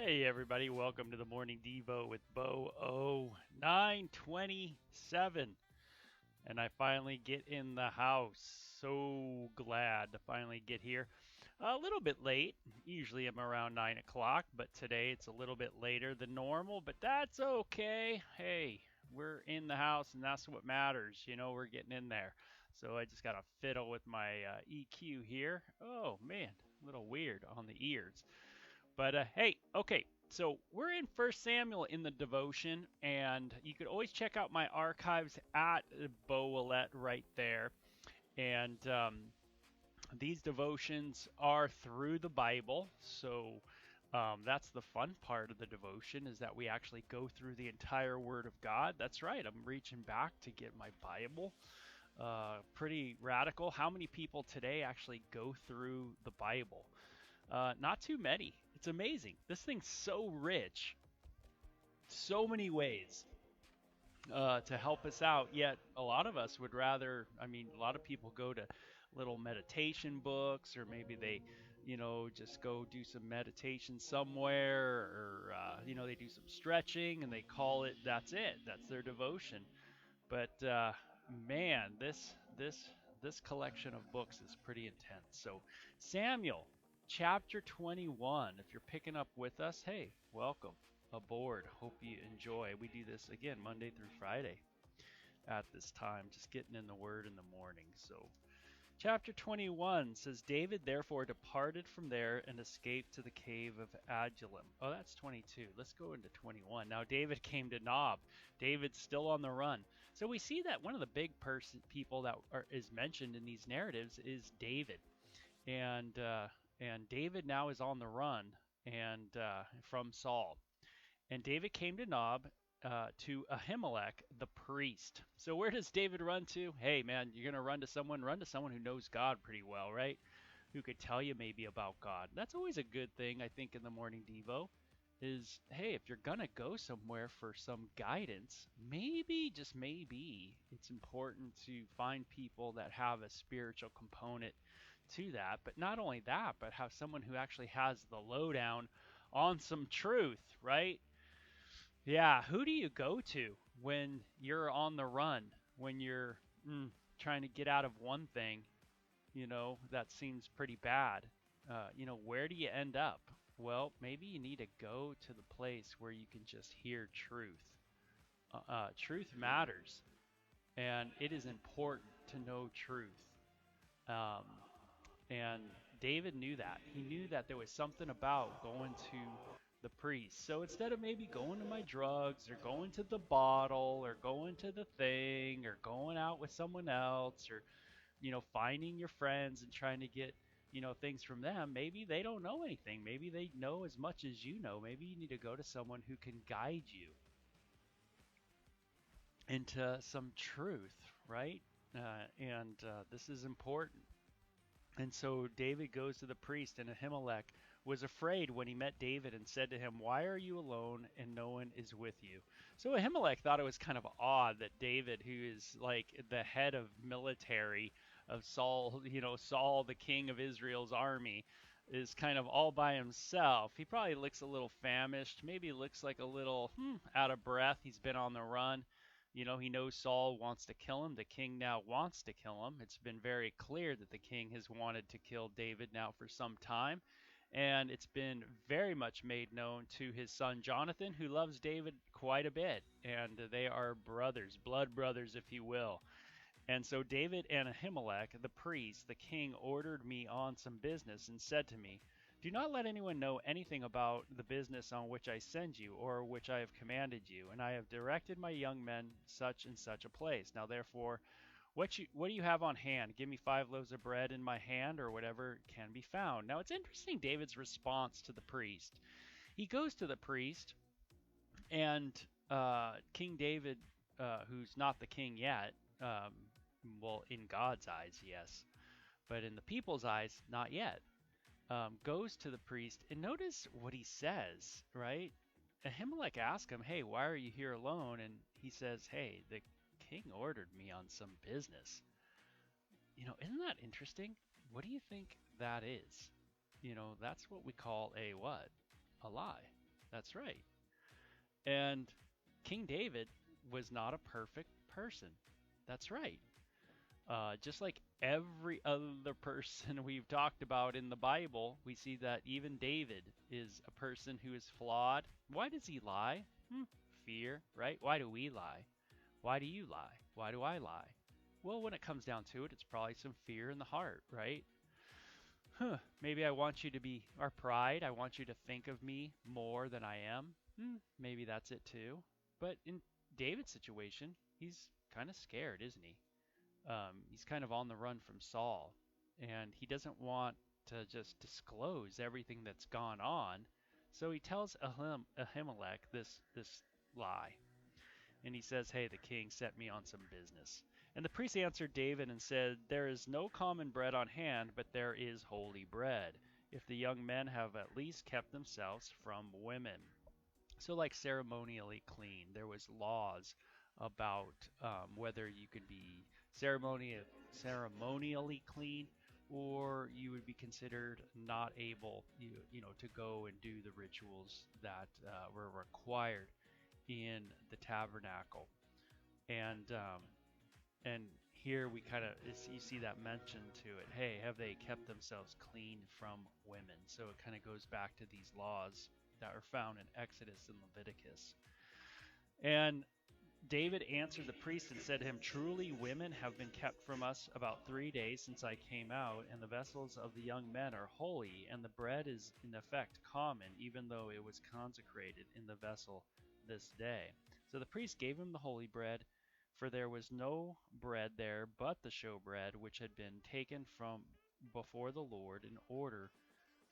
Hey everybody, welcome to the Morning Devo with Bo 927. And I finally get in the house. So glad to finally get here. A little bit late. Usually I'm around 9 o'clock, but today it's a little bit later than normal, but that's okay. Hey, we're in the house and that's what matters. We're getting in there. So I just got to fiddle with my EQ here. Oh man, a little weird on the ears. But hey, okay. So we're in First Samuel in the devotion, and you could always check out my archives at Bo Willette right there. And these devotions are through the Bible, so that's the fun part of the devotion is that we actually go through the entire Word of God. That's right. I'm reaching back to get my Bible. Pretty radical. How many people today actually go through the Bible? Not too many. It's amazing. This thing's so rich, so many ways to help us out. Yet a lot of us would rather. A lot of people go to little meditation books, or maybe they, just go do some meditation somewhere, or they do some stretching and they call it. That's it. That's their devotion. But man, this collection of books is pretty intense. So Samuel, chapter 21. If you're picking up with us, hey, welcome aboard. Hope you enjoy. We do this again Monday through Friday at this time, just getting in the Word in the morning. So Chapter 21 says, David therefore departed from there and escaped to the cave of Adullam. Oh, that's 22. Let's go into 21. Now David came to Nob. David's still on the run. So we see that one of the big people that is mentioned in these narratives is David. And David now is on the run and from Saul. And David came to Nob, to Ahimelech the priest. So where does David run to? Hey man, you're gonna run to someone who knows God pretty well, right? Who could tell you maybe about God. That's always a good thing, I think, in the morning devo. Is hey, if you're gonna go somewhere for some guidance, maybe, just maybe, it's important to find people that have a spiritual component to that. But not only that, but have someone who actually has the lowdown on some truth, right? Yeah, who do you go to when you're on the run, when you're trying to get out of one thing, that seems pretty bad? Where do you end up? Well, maybe you need to go to the place where you can just hear truth. Truth matters, and it is important to know truth. Um, and David knew that. He knew that there was something about going to the priest. So instead of maybe going to my drugs or going to the bottle or going to the thing or going out with someone else or, finding your friends and trying to get, things from them, maybe they don't know anything. Maybe they know as much as you know. Maybe you need to go to someone who can guide you into some truth, right? And this is important. And so David goes to the priest, and Ahimelech was afraid when he met David and said to him, Why are you alone and no one is with you? So Ahimelech thought it was kind of odd that David, who is like the head of military of Saul, Saul, the king of Israel's army, is kind of all by himself. He probably looks a little famished, maybe looks like a little out of breath. He's been on the run. He knows Saul wants to kill him. The king now wants to kill him. It's been very clear that the king has wanted to kill David now for some time. And it's been very much made known to his son Jonathan, who loves David quite a bit. And they are brothers, blood brothers, if you will. And so David and Ahimelech, the priest, the king, ordered me on some business and said to me, Do not let anyone know anything about the business on which I send you or which I have commanded you, and I have directed my young men such and such a place. Now therefore, what do you have on hand? Give me 5 loaves of bread in my hand, or whatever can be found. Now it's interesting David's response to the priest. He goes to the priest, and King David, who's not the king yet, well, in God's eyes, yes, but in the people's eyes, not yet, goes to the priest, and notice what he says, right? Ahimelech asks him, Hey, why are you here alone? And he says, Hey, the king ordered me on some business. Isn't that interesting? What do you think that is? That's what we call a what? A lie. That's right. And King David was not a perfect person. That's right. Just like every other person we've talked about in the Bible, we see that even David is a person who is flawed. Why does he lie? Fear, right? Why do we lie? Why do you lie? Why do I lie? Well, when it comes down to it, it's probably some fear in the heart, right? Maybe I want you to be our pride. I want you to think of me more than I am. Maybe that's it too. But in David's situation, he's kind of scared, isn't he? He's kind of on the run from Saul, and he doesn't want to just disclose everything that's gone on. So he tells Ahimelech this lie, and he says, "Hey, the king sent me on some business." And the priest answered David and said, "There is no common bread on hand, but there is holy bread, if the young men have at least kept themselves from women." So, like ceremonially clean, there was laws about whether you could be ceremonially clean, or you would be considered not able, to go and do the rituals that were required in the tabernacle. And here we kind of you see that mention to it. Hey, have they kept themselves clean from women? So it kind of goes back to these laws that are found in Exodus and Leviticus. And David answered the priest and said to him, "Truly, women have been kept from us about 3 days since I came out, and the vessels of the young men are holy, and the bread is in effect common, even though it was consecrated in the vessel this day." So the priest gave him the holy bread, for there was no bread there but the showbread, which had been taken from before the Lord in order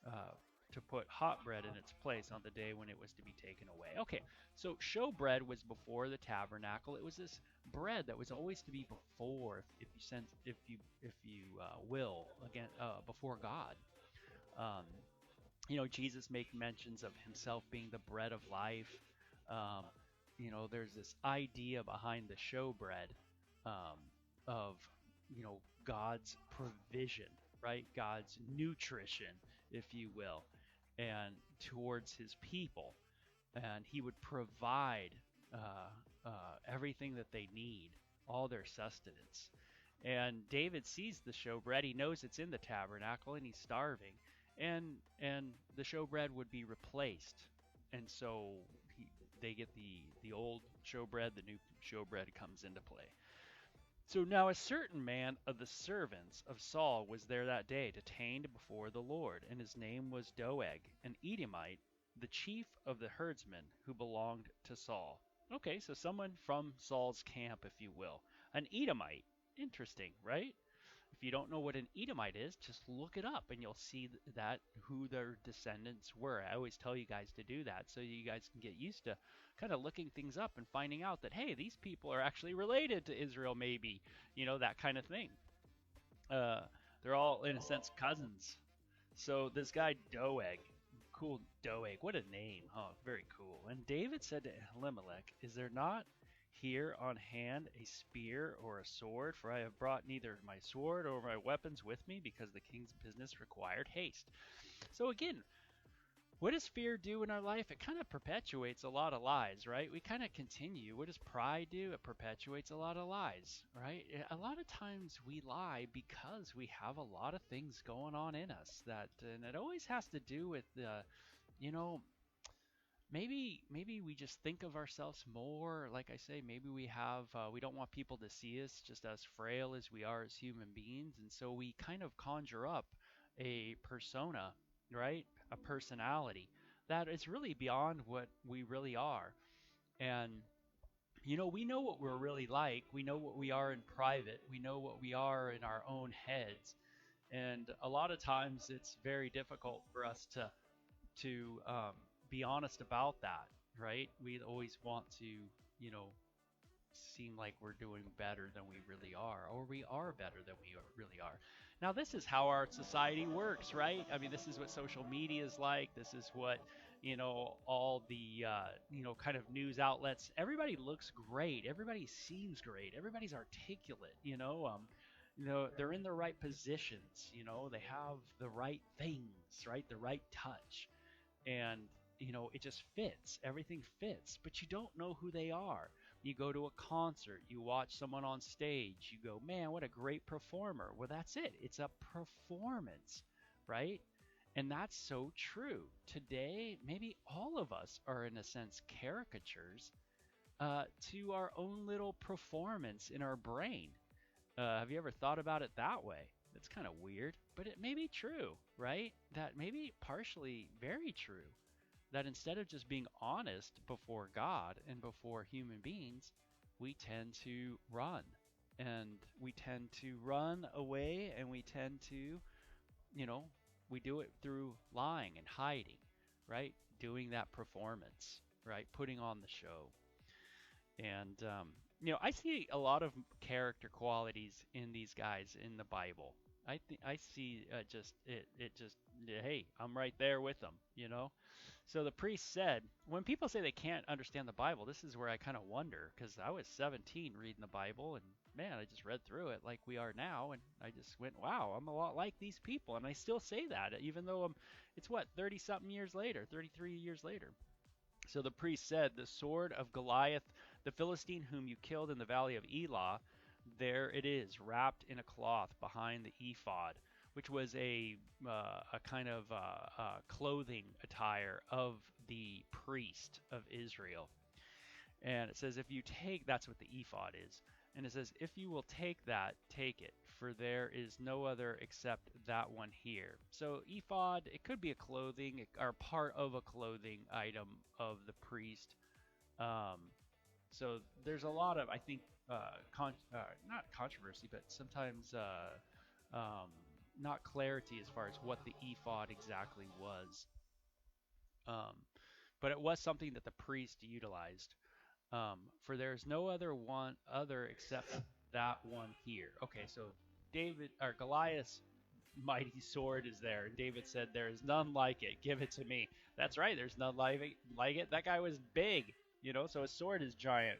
uh, to put hot bread in its place on the day when it was to be taken away. Okay, so showbread was before the tabernacle. It was this bread that was always to be before, if you will, again before God. Um, Jesus make mentions of himself being the bread of life. Um, there's this idea behind the showbread um, of God's provision, right? God's nutrition, if you will, and towards his people, and he would provide everything that they need, all their sustenance. And David sees the showbread. He knows it's in the tabernacle, and he's starving, and the showbread would be replaced, and so they get the old showbread, the new showbread comes into play. So now a certain man of the servants of Saul was there that day, detained before the Lord, and his name was Doeg, an Edomite, the chief of the herdsmen who belonged to Saul. Okay, so someone from Saul's camp, if you will. An Edomite. Interesting, right? If you don't know what an Edomite is, just look it up and you'll see that who their descendants were. I always tell you guys to do that so you guys can get used to kind of looking things up and finding out that, hey, these people are actually related to Israel, maybe, that kind of thing. Uh, they're all, in a sense, cousins. So this guy Doeg, cool Doeg, what a name, huh? Very cool. And David said to Elimelech, "Is there not here on hand a spear or a sword? For I have brought neither my sword or my weapons with me, because the king's business required haste." So again, what does fear do in our life? It kind of perpetuates a lot of lies, right? We kind of continue. What does pride do? It perpetuates a lot of lies, right? A lot of times we lie because we have a lot of things going on in us and it always has to do with you know, maybe we just think of ourselves more. Like I say, maybe we don't want people to see us just as frail as we are as human beings, and so we kind of conjure up a persona, right? A personality that is really beyond what we really are. And we know what we're really like. We know what we are in private. We know what we are in our own heads. And a lot of times it's very difficult for us to be honest about that, right? We always want to, seem like we're doing better than we really are, or we are better than we really are. Now, this is how our society works, right? I mean, this is what social media is like. This is what, all the, kind of news outlets. Everybody looks great. Everybody seems great. Everybody's articulate, they're in the right positions, they have the right things, right? The right touch. And it just fits. Everything fits, but you don't know who they are. You go to a concert, you watch someone on stage, you go, man, what a great performer. Well, that's it. It's a performance, right? And that's so true. Today, maybe all of us are, in a sense, caricatures to our own little performance in our brain. Have you ever thought about it that way? It's kind of weird, but it may be true, right? That may be partially very true. That instead of just being honest before God and before human beings, we tend to run. And we tend to run away and we tend to, you know, we do it through lying and hiding, right? Doing that performance, right? Putting on the show. And I see a lot of character qualities in these guys in the Bible. I see just it just hey, I'm right there with them, you know. So the priest said, when people say they can't understand the Bible, this is where I kind of wonder because I was 17 reading the Bible and man, I just read through it like we are now and I just went, wow, I'm a lot like these people and I still say that even though it's what 30 something years later, 33 years later. So the priest said, the sword of Goliath, the Philistine whom you killed in the valley of Elah, there it is, wrapped in a cloth behind the ephod, which was a kind of clothing attire of the priest of Israel. And it says, if you take, that's what the ephod is. And it says, if you will take that, take it, for there is no other except that one here. So ephod, it could be a clothing or part of a clothing item of the priest. Um, so there's a lot of, I think, not controversy, but sometimes not clarity as far as what the ephod exactly was. Um, but it was something that the priest utilized. For there is no other except that one here. Okay, so David or Goliath's mighty sword is there. David said, "There is none like it. Give it to me." That's right. There's none like it. That guy was big, so his sword is giant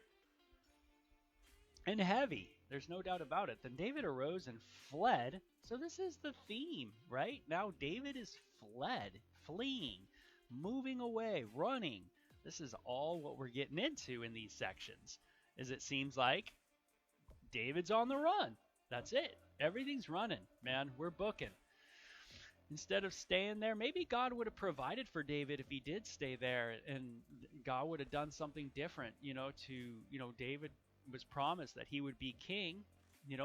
and heavy. There's no doubt about it. Then David arose and fled. So this is the theme, right? Now David is fleeing, moving away, running. This is all what we're getting into in these sections. Is it seems like David's on the run. That's it. Everything's running, man. We're booking. Instead of staying there, maybe God would have provided for David if he did stay there, and God would have done something different, David was promised that he would be king.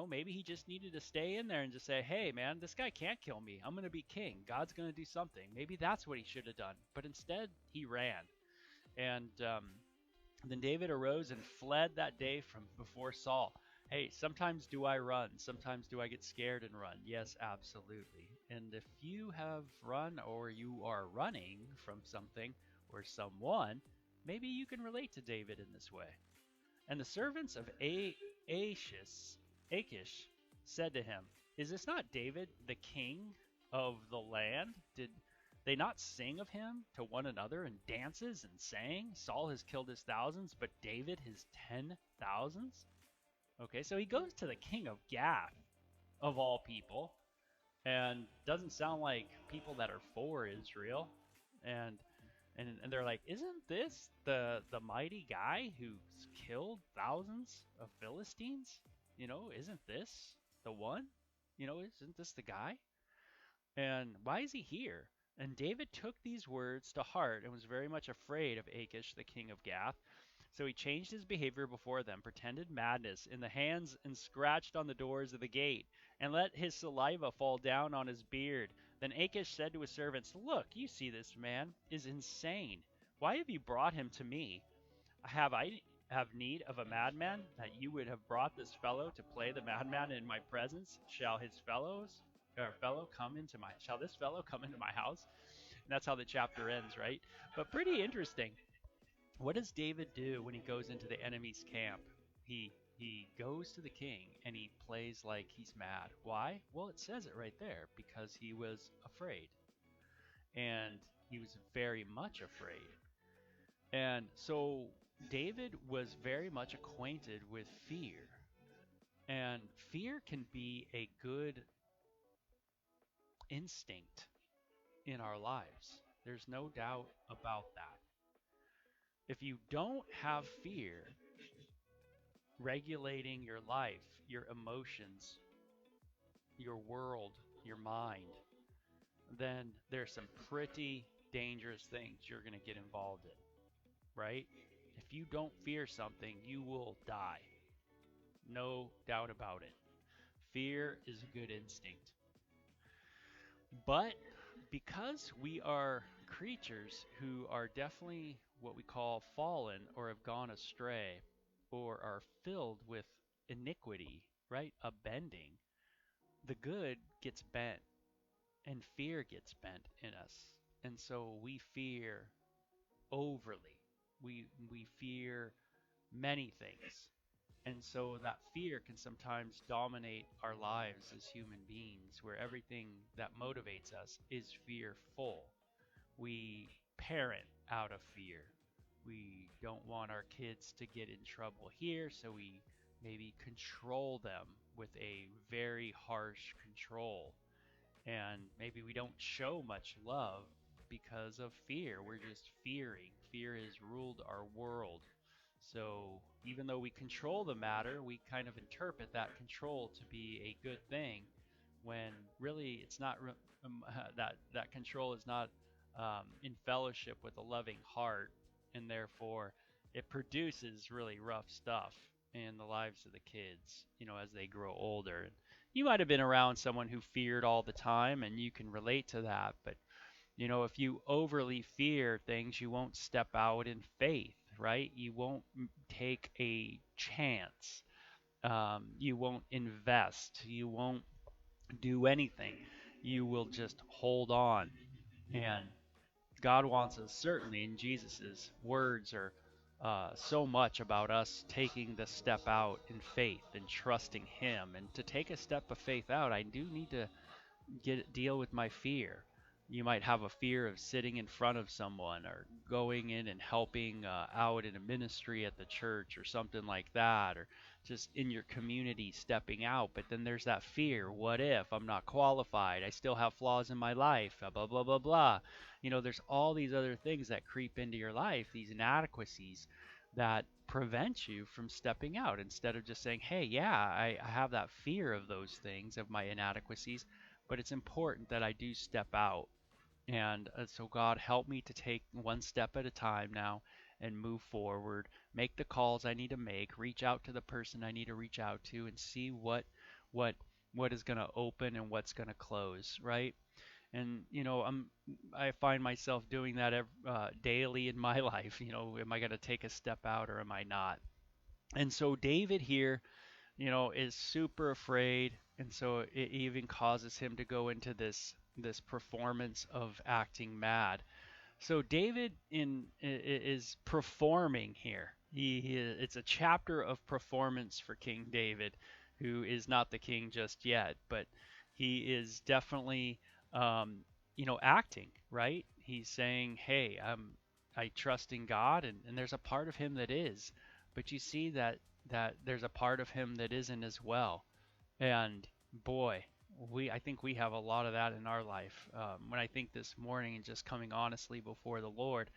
Maybe he just needed to stay in there and just say, hey, man, this guy can't kill me. I'm going to be king. God's going to do something. Maybe that's what he should have done. But instead, he ran. And then David arose and fled that day from before Saul. Hey, sometimes do I run? Sometimes do I get scared and run? Yes, absolutely. And if you have run or you are running from something or someone, maybe you can relate to David in this way. And the servants of Achish said to him, is this not David, the king of the land? Did they not sing of him to one another in dances and sang? Saul has killed his thousands, but David his 10,000s? Okay, so he goes to the king of Gath, of all people, and doesn't sound like people that are for Israel. And they're like, isn't this the mighty guy who's killed thousands of Philistines? Isn't this the one? Isn't this the guy? And why is he here? And David took these words to heart and was very much afraid of Achish, the king of Gath. So he changed his behavior before them, pretended madness in the hands, and scratched on the doors of the gate, and let his saliva fall down on his beard. Then Achish said to his servants, look, you see this man is insane. Why have you brought him to me? Have I have need of a madman, that you would have brought this fellow to play the madman in my presence? Shall this fellow come into my house? And that's how the chapter ends, right? But pretty interesting. What does David do when he goes into the enemy's camp? He goes to the king and he plays like he's mad. Why? Well, it says it right there, because he was afraid. And he was very much afraid. And so David was very much acquainted with fear. And fear can be a good instinct in our lives. There's no doubt about that. If you don't have fear regulating your life, your emotions, your world, your mind, then there's some pretty dangerous things you're going to get involved in, right? If you don't fear something, you will die. No doubt about it. Fear is a good instinct. But because we are creatures who are definitely what we call fallen or have gone astray or are filled with iniquity, right? A bending, the good gets bent and fear gets bent in us. And so we fear overly. We fear many things. And so that fear can sometimes dominate our lives as human beings, where everything that motivates us is fearful. We parent out of fear. We don't want our kids to get in trouble here, so we maybe control them with a very harsh control. And maybe we don't show much love because of fear. We're just fearing. Fear has ruled our world. So even though we control the matter, we kind of interpret that control to be a good thing, when really it's not. That control is not in fellowship with a loving heart, and therefore it produces really rough stuff in the lives of the kids. As they grow older. You might have been around someone who feared all the time, and you can relate to that. But if you overly fear things, you won't step out in faith, right? You won't take a chance. You won't invest. You won't do anything. You will just hold on. And God wants us, certainly, and Jesus's words are so much about us taking the step out in faith and trusting Him. And to take a step of faith out, I do need to deal with my fear. You might have a fear of sitting in front of someone or going in and helping out in a ministry at the church or something like that, or just in your community stepping out. But then there's that fear: what if I'm not qualified? I still have flaws in my life, blah, blah, blah, blah. There's all these other things that creep into your life, these inadequacies that prevent you from stepping out instead of just saying, hey, yeah, I have that fear of those things, of my inadequacies, but it's important that I do step out. And so, God, help me to take one step at a time now and move forward, make the calls I need to make, reach out to the person I need to reach out to, and see what what is going to open and what's going to close, right? And I find myself doing that daily in my life. Am I going to take a step out or am I not? And so David here, is super afraid, and so it even causes him to go into this performance of acting mad. So David is performing here. It's a chapter of performance for King David, who is not the king just yet, but he is definitely acting, right? He's saying, "Hey, I trust in God," and there's a part of him that is, but you see that there's a part of him that isn't as well. And boy, I think we have a lot of that in our life. When I think this morning and just coming honestly before the Lord,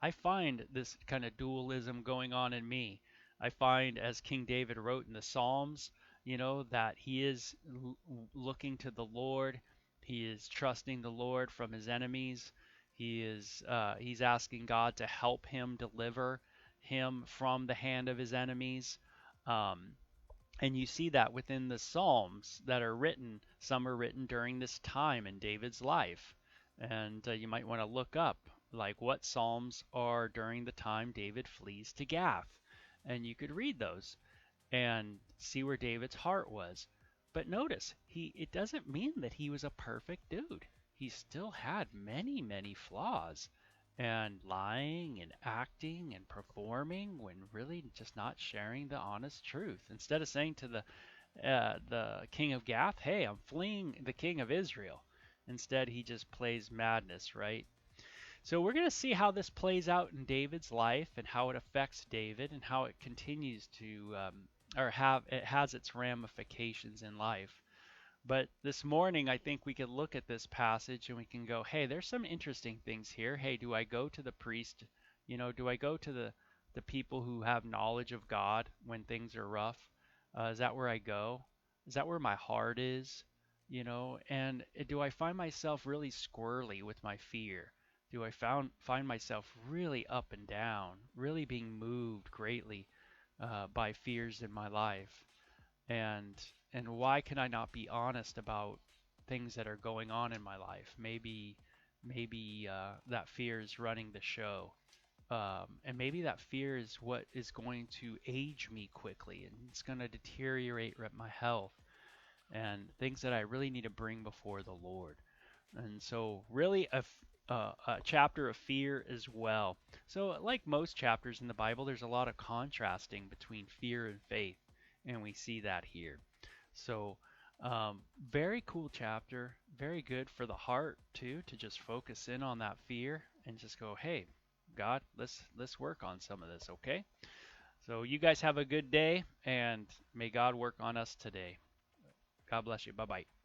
I find this kind of dualism going on in me. I find, as King David wrote in the Psalms, that he is looking to the Lord. He is trusting the Lord from his enemies. He's asking God to help him deliver him from the hand of his enemies. Um, and you see that within the Psalms that are written. Some are written during this time in David's life. And you might want to look up, like, what Psalms are during the time David flees to Gath. And you could read those and see where David's heart was. But notice, it doesn't mean that he was a perfect dude. He still had many, many flaws, and lying and acting and performing when really just not sharing the honest truth. Instead of saying to the king of Gath, "Hey, I'm fleeing the king of Israel," instead he just plays madness, right? So we're going to see how this plays out in David's life and how it affects David and how it continues to, or have it has its ramifications in life. But this morning, I think we could look at this passage and we can go, hey, there's some interesting things here. Hey, do I go to the priest? Do I go to the people who have knowledge of God when things are rough? Is that where I go? Is that where my heart is? And do I find myself really squirrely with my fear? Do I find myself really up and down, really being moved greatly by fears in my life? and and why can I not be honest about things that are going on in my life? Maybe that fear is running the show, and maybe that fear is what is going to age me quickly, and it's going to deteriorate my health and things that I really need to bring before the Lord. And so, really, a chapter of fear as well. So, like most chapters in the Bible, there's a lot of contrasting between fear and faith, and we see that here. So, very cool chapter, very good for the heart too, to just focus in on that fear and just go, "Hey, God, let's work on some of this, okay?" So, you guys have a good day, and may God work on us today. God bless you. Bye bye.